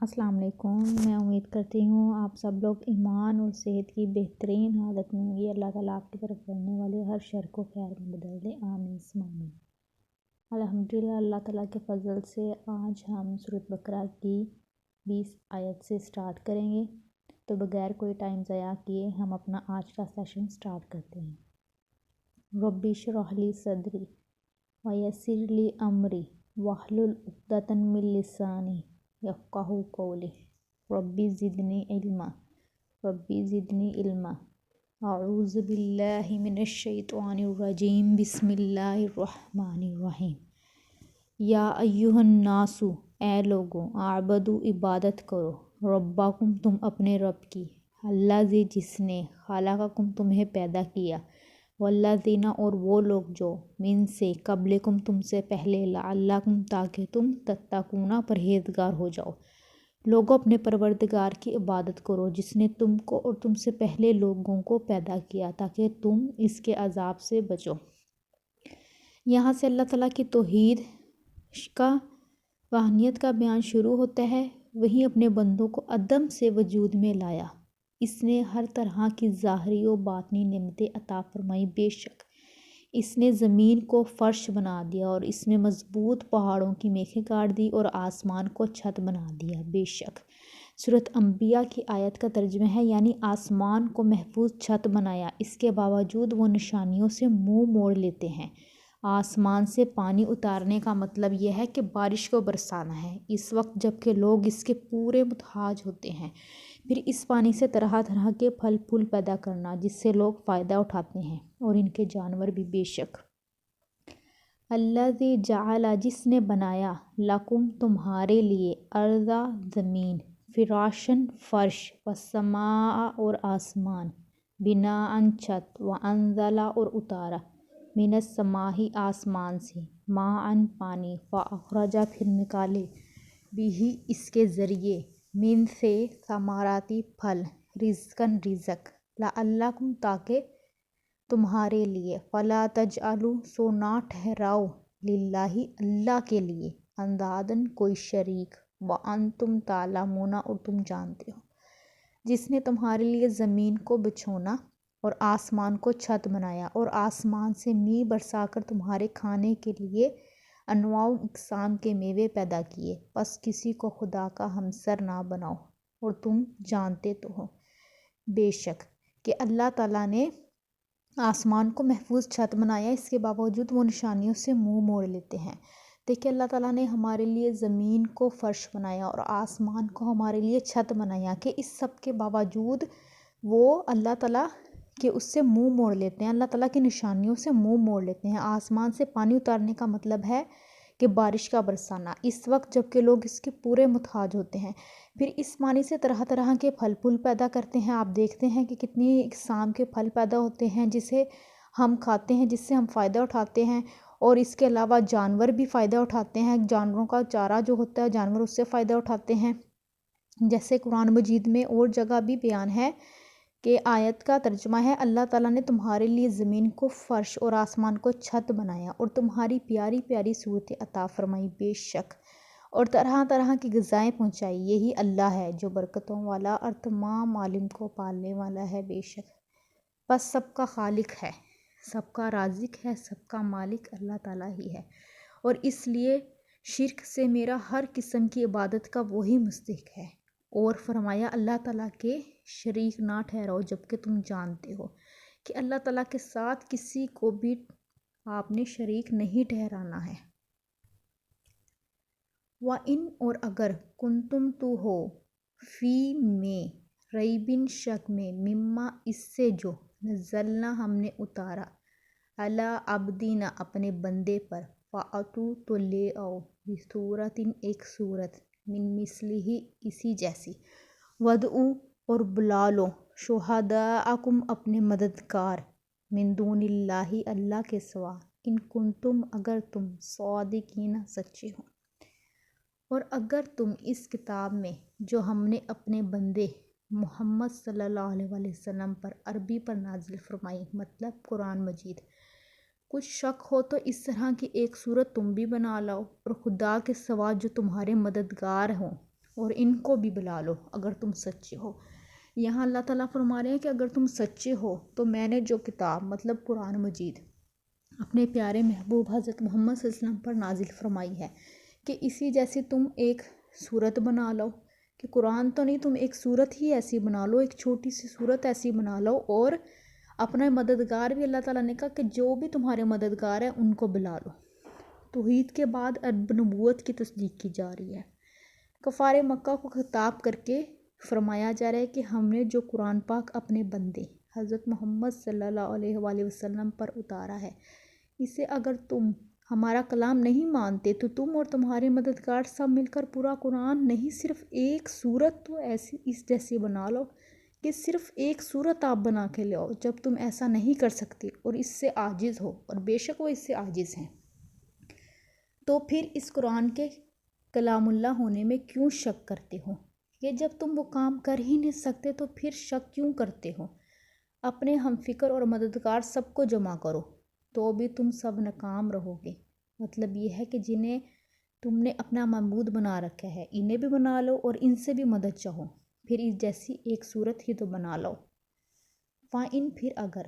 السلام علیکم۔ میں امید کرتی ہوں آپ سب لوگ ایمان اور صحت کی بہترین حالت میں ہوں گی۔ اللہ تعالیٰ آپ کی طرف بڑھنے والے ہر شر کو خیر میں بدل دے، آمین ثم آمین۔ الحمدللہ، اللہ تعالیٰ کے فضل سے آج ہم سورۃ بقرہ کی 20 آیت سے سٹارٹ کریں گے، تو بغیر کوئی ٹائم ضائع کیے ہم اپنا آج کا سیشن سٹارٹ کرتے ہیں۔ رب اشرح لی صدری ویسر لی امری واحلل عقدۃ من لسانی یفقہوا قولی ربی زدنی علما اعوذ باللہ من الشیطان الرجیم بسم اللہ الرحمن الرحیم۔ یا ایہا الناس، اے لوگوں، اعبدوا، عبادت کرو، ربکم، تم اپنے رب کی، الذی، جس نے، خلقکم، تمہیں پیدا کیا، والذین، اور وہ لوگ جو، من، سے، قبلکم، تم سے پہلے، لعلکم، تاکہ تم، تتقون، پرہیزگار ہو جاؤ۔ لوگوں، اپنے پروردگار کی عبادت کرو جس نے تم کو اور تم سے پہلے لوگوں کو پیدا کیا تاکہ تم اس کے عذاب سے بچو۔ یہاں سے اللہ تعالیٰ کی توحید کا، وحدانیت کا بیان شروع ہوتا ہے۔ وہیں اپنے بندوں کو عدم سے وجود میں لایا۔ اس نے ہر طرح کی ظاہری و باطنی نعمتیں عطا فرمائی۔ بے شک اس نے زمین کو فرش بنا دیا اور اس میں مضبوط پہاڑوں کی میخیں کاٹ دی اور آسمان کو چھت بنا دیا۔ بے شک سورۃ انبیاء کی آیت کا ترجمہ ہے، یعنی آسمان کو محفوظ چھت بنایا، اس کے باوجود وہ نشانیوں سے منہ موڑ لیتے ہیں۔ آسمان سے پانی اتارنے کا مطلب یہ ہے کہ بارش کو برسانا ہے، اس وقت جب کہ لوگ اس کے پورے محتاج ہوتے ہیں۔ پھر اس پانی سے طرح طرح کے پھل پھول پیدا کرنا جس سے لوگ فائدہ اٹھاتے ہیں اور ان کے جانور بھی۔ بے شک الذی جعل، جس نے بنایا، لکم، تمہارے لیے، ارض، زمین، فراشن، فرش، والسماء، اور آسمان، بناء، چھت، وانزل، اور اتارا، من السماء، آسمان سے، ماء، پانی، فاخرج، پھر نکالے، بہ، اس کے ذریعے، من، سے، ثمرات، پھل، رزقاً، رزق، لعلکم، تاکہ تمہارے لیے، فلا تجعلوا، سو نہ ٹھہراؤ، للہ، اللہ کے لیے، انداداً، کوئی شریک، وانتم تعلمون، اور تم جانتے ہو۔ جس نے تمہارے لیے زمین کو بچھونا اور آسمان کو چھت بنایا اور آسمان سے میਂہ برسا کر تمہارے کھانے کے لیے انواع و اقسام کے میوے پیدا کیے، پس کسی کو خدا کا ہمسر نہ بناؤ، اور تم جانتے تو ہو بے شک کہ اللہ تعالیٰ نے آسمان کو محفوظ چھت بنایا، اس کے باوجود وہ نشانیوں سے منہ موڑ لیتے ہیں۔ دیکھیں، اللہ تعالیٰ نے ہمارے لیے زمین کو فرش بنایا اور آسمان کو ہمارے لیے چھت بنایا کہ اس سب کے باوجود وہ اللہ تعالیٰ کہ اس سے منہ موڑ لیتے ہیں، اللہ تعالیٰ کی نشانیوں سے منہ موڑ لیتے ہیں۔ آسمان سے پانی اتارنے کا مطلب ہے کہ بارش کا برسانا، اس وقت جب کہ لوگ اس کے پورے محتاج ہوتے ہیں۔ پھر اس پانی سے طرح طرح کے پھل پھول پیدا کرتے ہیں۔ آپ دیکھتے ہیں کہ کتنی اقسام کے پھل پیدا ہوتے ہیں جسے ہم کھاتے ہیں، جس سے ہم فائدہ اٹھاتے ہیں، اور اس کے علاوہ جانور بھی فائدہ اٹھاتے ہیں۔ جانوروں کا چارہ جو ہوتا ہے، جانور اس سے فائدہ اٹھاتے ہیں۔ جیسے قرآن مجید میں اور جگہ بھی بیان ہے کہ آیت کا ترجمہ ہے، اللہ تعالیٰ نے تمہارے لیے زمین کو فرش اور آسمان کو چھت بنایا اور تمہاری پیاری پیاری صورتیں عطا فرمائی، بے شک، اور طرح طرح کی غذائیں پہنچائی۔ یہی اللہ ہے جو برکتوں والا اور تمام عالم کو پالنے والا ہے، بے شک۔ بس سب کا خالق ہے، سب کا رازق ہے، سب کا مالک اللہ تعالیٰ ہی ہے، اور اس لیے شرک سے میرا ہر قسم کی عبادت کا وہی مستحق ہے۔ اور فرمایا، اللہ تعالیٰ کے شریک نہ ٹھہراؤ جبکہ تم جانتے ہو کہ اللہ تعالیٰ کے ساتھ کسی کو بھی آپ نے شریک نہیں ٹھہرانا ہے۔ وَإِنْ، اور اگر، کنتم، تو ہو، فی، میں، ریبٍ، شک میں، مما، اس سے جو، نزلنا، ہم نے اتارا، علی عبدنا، اپنے بندے پر، فأتوا، تو لے آؤ، بسورۃ، ایک سورت، من مثلہ، اسی جیسی، وادعوا، اور بلا لو، شہداءکم، اپنے مددگار، من دون اللہ، اللہ کے سوا، ان کنتم، اگر تم، صادقین، سچے ہو۔ اور اگر تم اس کتاب میں جو ہم نے اپنے بندے محمد صلی اللہ علیہ وسلم پر عربی پر نازل فرمائی، مطلب قرآن مجید، کچھ شک ہو تو اس طرح کی ایک صورت تم بھی بنا لاؤ، اور خدا کے سوا جو تمہارے مددگار ہوں، اور ان کو بھی بلا لو اگر تم سچے ہو۔ یہاں اللہ تعالیٰ فرما رہے ہیں کہ اگر تم سچے ہو تو میں نے جو کتاب مطلب قرآن مجید اپنے پیارے محبوب حضرت محمد صلی اللہ علیہ وسلم پر نازل فرمائی ہے کہ اسی جیسی تم ایک صورت بنا لو، کہ قرآن تو نہیں، تم ایک صورت ہی ایسی بنا لو، ایک چھوٹی سی صورت ایسی بنا لو، اور اپنا مددگار بھی اللہ تعالیٰ نے کہا کہ جو بھی تمہارے مددگار ہیں ان کو بلا لو۔ توحید کے بعد اب نبوت کی تصدیق کی جا رہی ہے۔ کفار مکہ کو خطاب کر کے فرمایا جا رہا ہے کہ ہم نے جو قرآن پاک اپنے بندے حضرت محمد صلی اللہ علیہ وآلہ وسلم پر اتارا ہے، اسے اگر تم ہمارا کلام نہیں مانتے تو تم اور تمہارے مددگار سب مل کر پورا قرآن نہیں، صرف ایک صورت تو ایسی اس جیسی بنا لو کہ صرف ایک صورت آپ بنا کے لے آؤ۔ جب تم ایسا نہیں کر سکتے اور اس سے عاجز ہو، اور بے شک وہ اس سے عاجز ہیں، تو پھر اس قرآن کے کلام اللہ ہونے میں کیوں شک کرتے ہو؟ کہ جب تم وہ کام کر ہی نہیں سکتے تو پھر شک کیوں کرتے ہو؟ اپنے ہم فکر اور مددگار سب کو جمع کرو تو بھی تم سب ناکام رہو گے۔ مطلب یہ ہے کہ جنہیں تم نے اپنا معبود بنا رکھا ہے انہیں بھی بنا لو اور ان سے بھی مدد چاہو، پھر اس جیسی ایک صورت ہی تو بنا لو۔ فَإِن پھر اگر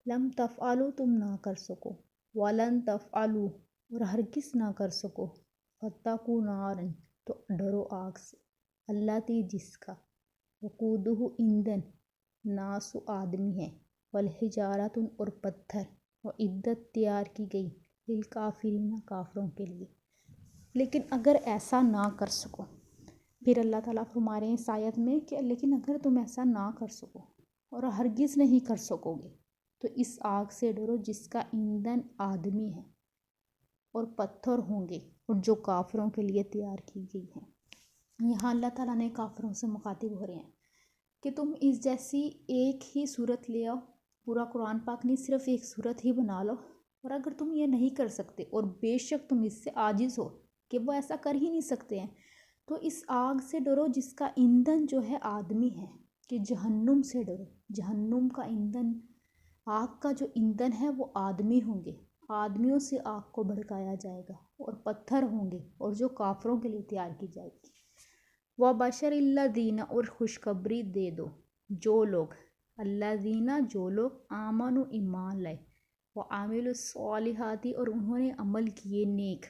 لم تفعلوا تم نہ کر سکو، وَلَن تفعلوا اور ہرگز نہ کر سکو، فَاتَّقُوا نَارًا تو ڈرو آگ سے، الَّتِی جس کا وقودہ ایندھن ناس آدمی ہے، والحجارۃ اور پتھر، اعدت تیار کی گئی للکافرین کافروں کے لیے۔ لیکن اگر ایسا نہ کر سکو، پھر اللہ تعالیٰ فرما رہے ہیں اس آیت میں کہ لیکن اگر تم ایسا نہ کر سکو اور ہرگز نہیں کر سکو گے تو اس آگ سے ڈرو جس کا ایندھن آدمی ہے اور پتھر ہوں گے، اور جو کافروں کے لیے تیار کی گئی ہے۔ یہاں اللہ تعالیٰ نے کافروں سے مخاطب ہو رہے ہیں کہ تم اس جیسی ایک ہی صورت لے آؤ، پورا قرآن پاک نہیں صرف ایک صورت ہی بنا لو، اور اگر تم یہ نہیں کر سکتے اور بے شک تم اس سے عاجز ہو کہ وہ ایسا کر ہی نہیں سکتے ہیں، تو اس آگ سے ڈرو جس کا ایندھن جو ہے آدمی ہے، کہ جہنم سے ڈرو۔ جہنم کا ایندھن، آگ کا جو ایندھن ہے وہ آدمی ہوں گے، آدمیوں سے آگ کو بھڑکایا جائے گا، اور پتھر ہوں گے، اور جو کافروں کے لیے تیار کی جائے گی۔ وَبَشَرِ الَّذِينَ اور خوشخبری دے دو جو لوگ، الَّذِينَ جو لوگ آمنوا ایمان لائے، وَعَمِلُوا الصَّالِحَاتِ اور انہوں نے عمل کیے نیک،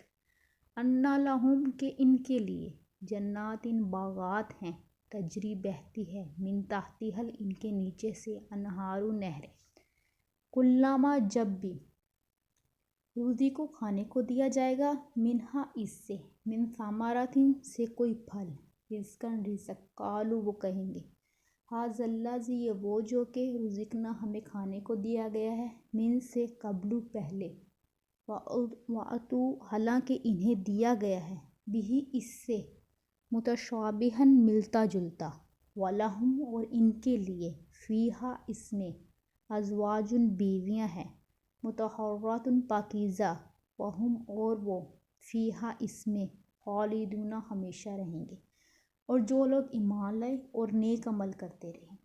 اَنَّ لَهُمْ کہ ان کے لیے جنات باغات ہیں، تجری بہتی ہے، من تحتہا ان کے نیچے سے، انہار نہریں، کلما جب بھی روزی کو کھانے کو دیا جائے گا، منہا اس سے، من ثمرات سے کوئی پھل، رزقاً رزق، قالوا وہ کہیں گے، ھذا الذی یہ وہ جو کہ رزقنا ہمیں کھانے کو دیا گیا ہے، من سے قبل پہلے، وَأُتُوا حالانکہ انہیں دیا گیا ہے، بھی اس سے، متشابہاً ملتا جلتا، وَلَہُمْ اور ان کے لیے، فیہا اس میں، ازواج بیویاں ہیں، مطہرات پاکیزہ، وہم اور وہ، فیہا اس میں، خالدون ہمیشہ رہیں گے۔ اور جو لوگ ایمان لائے اور نیک عمل کرتے رہے،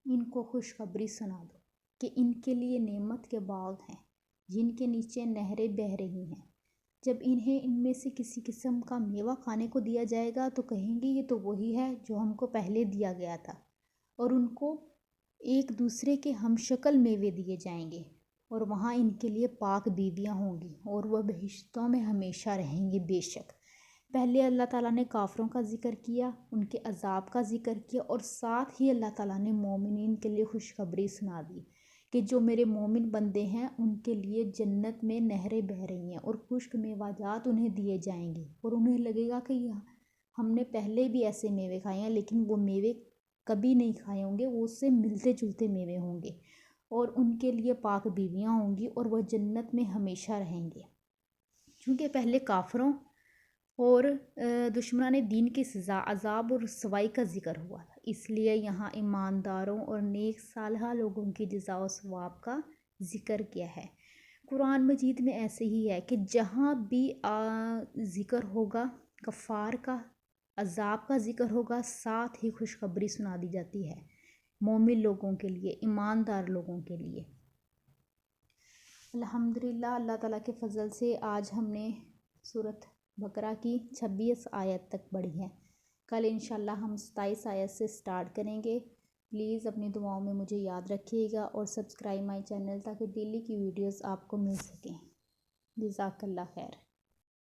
ان کو خوشخبری سنا دو کہ ان کے لیے نعمت کے باغ ہیں جن کے نیچے نہریں بہہ رہی ہیں۔ جب انہیں ان میں سے کسی قسم کا میوہ کھانے کو دیا جائے گا تو کہیں گے یہ تو وہی ہے جو ہم کو پہلے دیا گیا تھا، اور ان کو ایک دوسرے کے ہم شکل میوے دیے جائیں گے، اور وہاں ان کے لیے پاک بیویاں ہوں گی، اور وہ بہشتوں میں ہمیشہ رہیں گے۔ بے شک پہلے اللہ تعالیٰ نے کافروں کا ذکر کیا، ان کے عذاب کا ذکر کیا، اور ساتھ ہی اللہ تعالیٰ نے مومنین کے لیے خوشخبری سنا دی کہ جو میرے مومن بندے ہیں ان کے لیے جنت میں نہریں بہہ رہی ہیں، اور خشک میوہ جات انہیں دیے جائیں گے، اور انہیں لگے گا کہ ہم نے پہلے بھی ایسے میوے کھائے ہیں، لیکن وہ میوے کبھی نہیں کھائے ہوں گے، وہ اس سے ملتے جلتے میوے ہوں گے، اور ان کے لیے پاک بیویاں ہوں گی، اور وہ جنت میں ہمیشہ رہیں گے۔ چونکہ پہلے کافروں اور دشمنان دین کی سزا، عذاب اور رسوائی کا ذکر ہوا تھا، اس لیے یہاں ایمانداروں اور نیک صالحہ لوگوں کی جزا و ثواب کا ذکر کیا ہے۔ قرآن مجید میں ایسے ہی ہے کہ جہاں بھی ذکر ہوگا کفار کا، عذاب کا ذکر ہوگا، ساتھ ہی خوشخبری سنا دی جاتی ہے مومن لوگوں کے لیے، ایماندار لوگوں کے لیے۔ الحمدللہ اللہ تعالیٰ کے فضل سے آج ہم نے سورۃ بقرہ کی 26 آیت تک پڑھی ہے۔ کل انشاءاللہ ہم 27 آیت سے سٹارٹ کریں گے. پلیز اپنی دعاؤں میں مجھے یاد رکھیے گا اور سبسکرائب مائی چینل تاکہ ڈیلی کی ویڈیوز آپ کو مل سکیں. جزاک اللہ خیر.